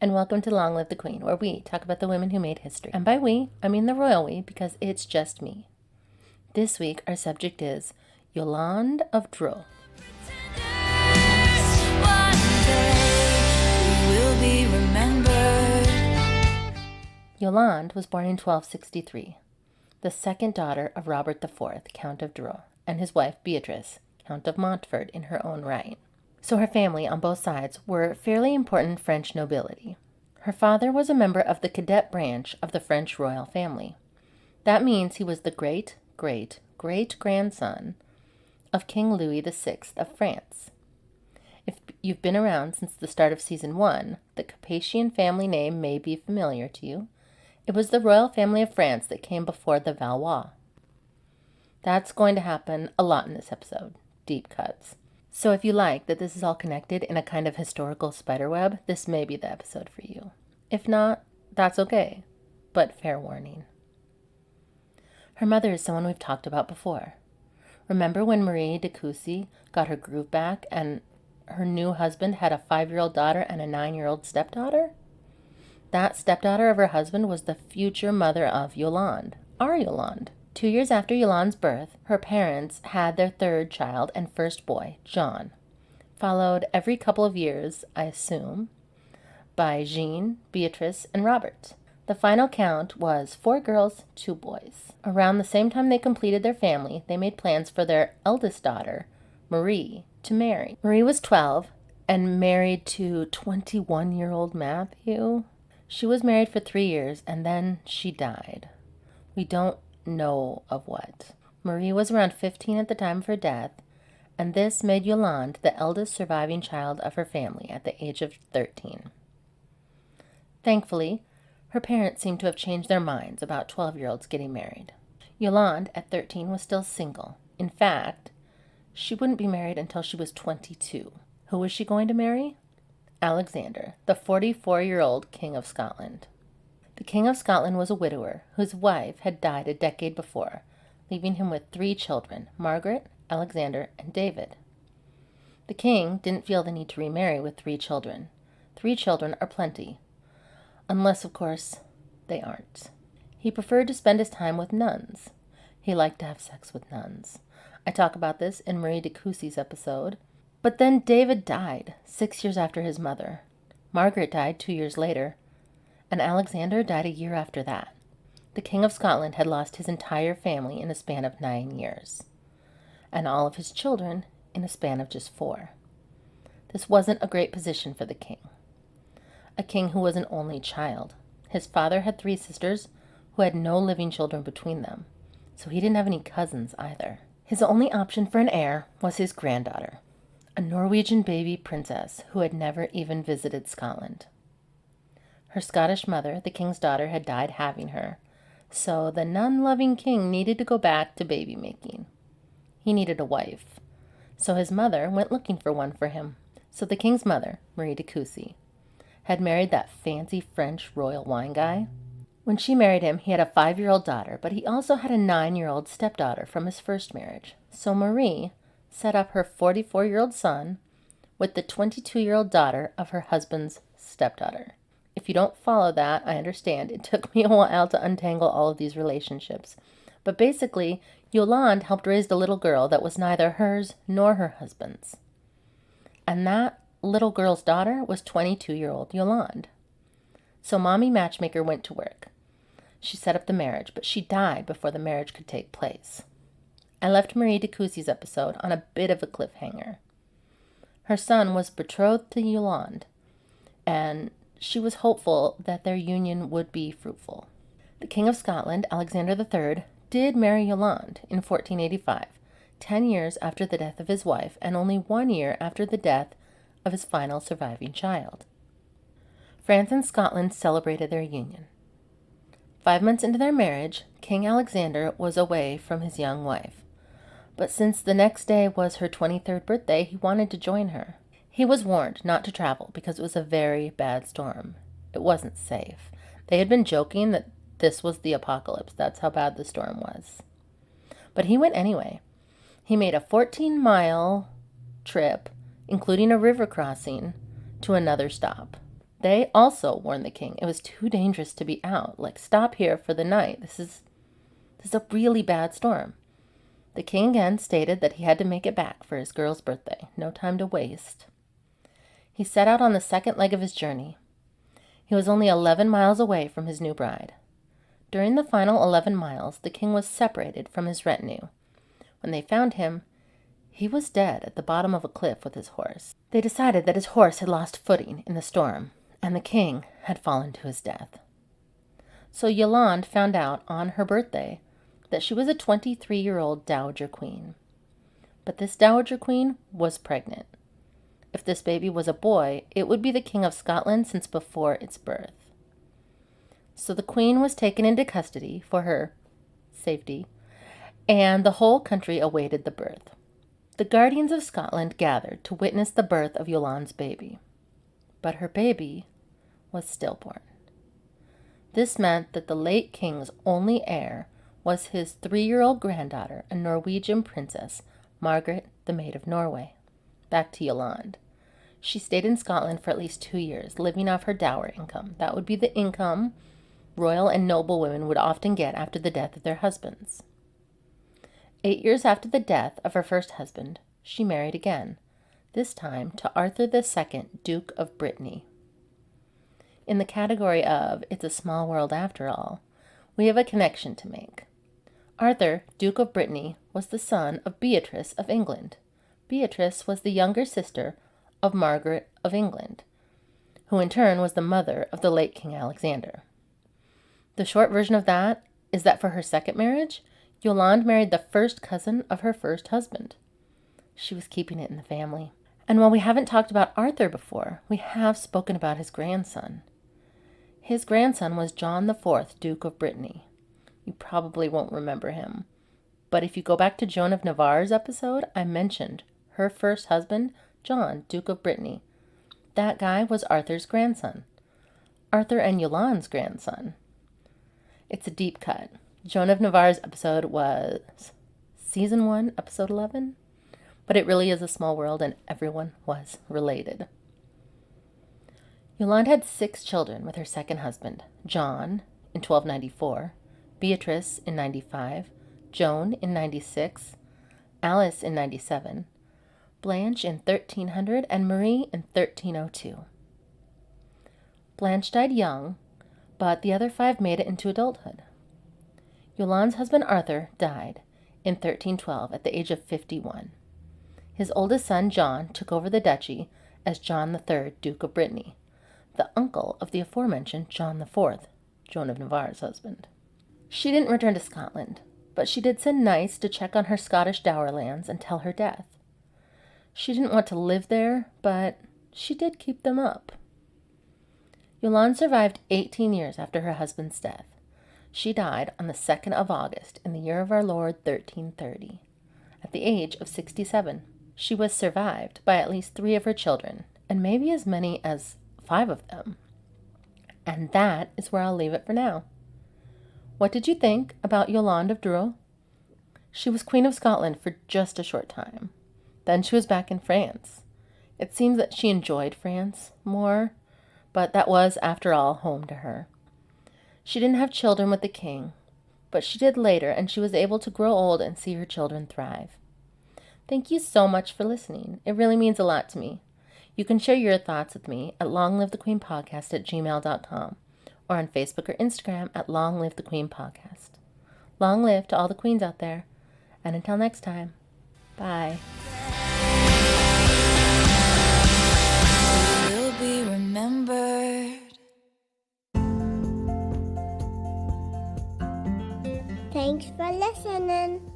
and welcome to Long Live the Queen, where we talk about the women who made history. And by we, I mean the royal we, because it's just me. This week, our subject is Yolande of Dreux. Yolande was born in 1263, the second daughter of Robert IV, Count of Dreux, and his wife Beatrice, Count of Montfort in her own right. So her family on both sides were fairly important French nobility. Her father was a member of the cadet branch of the French royal family. That means he was the great-great-great-grandson of King Louis VI of France. If you've been around since the start of Season 1, the Capetian family name may be familiar to you. It was the royal family of France that came before the Valois. That's going to happen a lot in this episode. Deep cuts. So if you like that this is all connected in a kind of historical spiderweb, this may be the episode for you. If not, that's okay, but fair warning. Her mother is someone we've talked about before. Remember when Marie de Coucy got her groove back and her new husband had a 5-year-old daughter and a 9-year-old stepdaughter? That stepdaughter of her husband was the future mother of Yolande, our Yolande. 2 years after Yolande's birth, her parents had their third child and first boy, John, followed every couple of years, I assume, by Jean, Beatrice, and Robert. The final count was 4 girls, 2 boys. Around the same time they completed their family, they made plans for their eldest daughter, Marie, to marry. Marie was 12 and married to 21-year-old Matthew. She was married for 3 years and then she died. We don't know of what. Marie was around 15 at the time of her death, and this made Yolande the eldest surviving child of her family at the age of 13. Thankfully, her parents seem to have changed their minds about 12-year-olds getting married. Yolande, at 13, was still single. In fact, she wouldn't be married until she was 22. Who was she going to marry? Alexander, the 44-year-old King of Scotland. The King of Scotland was a widower whose wife had died a decade before, leaving him with 3 children, Margaret, Alexander, and David. The king didn't feel the need to remarry with 3 children. 3 children are plenty. Unless, of course, they aren't. He preferred to spend his time with nuns. He liked to have sex with nuns. I talk about this in Marie de Coucy's episode. But then David died 6 years after his mother. Margaret died 2 years later. And Alexander died a year after that. The King of Scotland had lost his entire family in a span of 9 years, and all of his children in a span of just 4. This wasn't a great position for the king. A king who was an only child. His father had 3 sisters who had no living children between them, so he didn't have any cousins either. His only option for an heir was his granddaughter, a Norwegian baby princess who had never even visited Scotland. Her Scottish mother, the king's daughter, had died having her, so the nun-loving king needed to go back to baby-making. He needed a wife, so his mother went looking for one for him. So the king's mother, Marie de Coucy, had married that fancy French royal wine guy. When she married him, he had a 5-year-old daughter, but he also had a 9-year-old stepdaughter from his first marriage. So Marie set up her 44-year-old son with the 22-year-old daughter of her husband's stepdaughter. If you don't follow that, I understand. It took me a while to untangle all of these relationships. But basically, Yolande helped raise the little girl that was neither hers nor her husband's. And that little girl's daughter was 22-year-old Yolande. So Mommy Matchmaker went to work. She set up the marriage, but she died before the marriage could take place. I left Marie de Coucy's episode on a bit of a cliffhanger. Her son was betrothed to Yolande, and she was hopeful that their union would be fruitful. The King of Scotland, Alexander III, did marry Yolande in 1485, 10 years after the death of his wife and only 1 year after the death of his final surviving child. France and Scotland celebrated their union. 5 months into their marriage, King Alexander was away from his young wife. But since the next day was her 23rd birthday, he wanted to join her. He was warned not to travel because it was a very bad storm. It wasn't safe. They had been joking that this was the apocalypse. That's how bad the storm was. But he went anyway. He made a 14-mile trip, including a river crossing, to another stop. They also warned the king it was too dangerous to be out. Like, stop here for the night. This is a really bad storm. The king again stated that he had to make it back for his girl's birthday. No time to waste. He set out on the second leg of his journey. He was only 11 miles away from his new bride. During the final 11 miles, the king was separated from his retinue. When they found him, he was dead at the bottom of a cliff with his horse. They decided that his horse had lost footing in the storm, and the king had fallen to his death. So Yolande found out on her birthday that she was a 23-year-old dowager queen. But this dowager queen was pregnant. If this baby was a boy, it would be the King of Scotland since before its birth. So the queen was taken into custody for her safety, and the whole country awaited the birth. The guardians of Scotland gathered to witness the birth of Yolande's baby. But her baby was stillborn. This meant that the late king's only heir was his 3-year-old granddaughter, a Norwegian princess, Margaret, the Maid of Norway. Back to Yolande. She stayed in Scotland for at least 2 years, living off her dower income. That would be the income royal and noble women would often get after the death of their husbands. 8 years after the death of her first husband, she married again, this time to Arthur II, Duke of Brittany. In the category of It's a Small World After All, we have a connection to make. Arthur, Duke of Brittany, was the son of Beatrice of England. Beatrice was the younger sister of Margaret of England, who in turn was the mother of the late King Alexander. The short version of that is that for her second marriage, Yolande married the first cousin of her first husband. She was keeping it in the family. And while we haven't talked about Arthur before, we have spoken about his grandson. His grandson was John IV, Duke of Brittany. You probably won't remember him. But if you go back to Joan of Navarre's episode, I mentioned her first husband, John, Duke of Brittany. That guy was Arthur's grandson. Arthur and Yolande's grandson. It's a deep cut. Joan of Navarre's episode was season 1, episode 11. But it really is a small world and everyone was related. Yolande had 6 children with her second husband, John in 1294, Beatrice in 95, Joan in 96, Alice in 97, Blanche in 1300, and Marie in 1302. Blanche died young, but the other 5 made it into adulthood. Yolande's husband Arthur died in 1312 at the age of 51. His oldest son John took over the duchy as John III, Duke of Brittany, the uncle of the aforementioned John IV, Joan of Navarre's husband. She didn't return to Scotland, but she did send knights to check on her Scottish dower lands until her death. She didn't want to live there, but she did keep them up. Yolande survived 18 years after her husband's death. She died on the 2nd of August in the year of our Lord 1330, at the age of 67. She was survived by at least 3 of her children, and maybe as many as 5 of them. And that is where I'll leave it for now. What did you think about Yolande of Dreux? She was Queen of Scotland for just a short time. Then she was back in France. It seems that she enjoyed France more, but that was, after all, home to her. She didn't have children with the king, but she did later, and she was able to grow old and see her children thrive. Thank you so much for listening. It really means a lot to me. You can share your thoughts with me at longlivethequeenpodcast@gmail.com or on Facebook or Instagram at Long Live the Queen Podcast. Long live to all the queens out there. And until next time, bye. You will be remembered. Thanks for listening.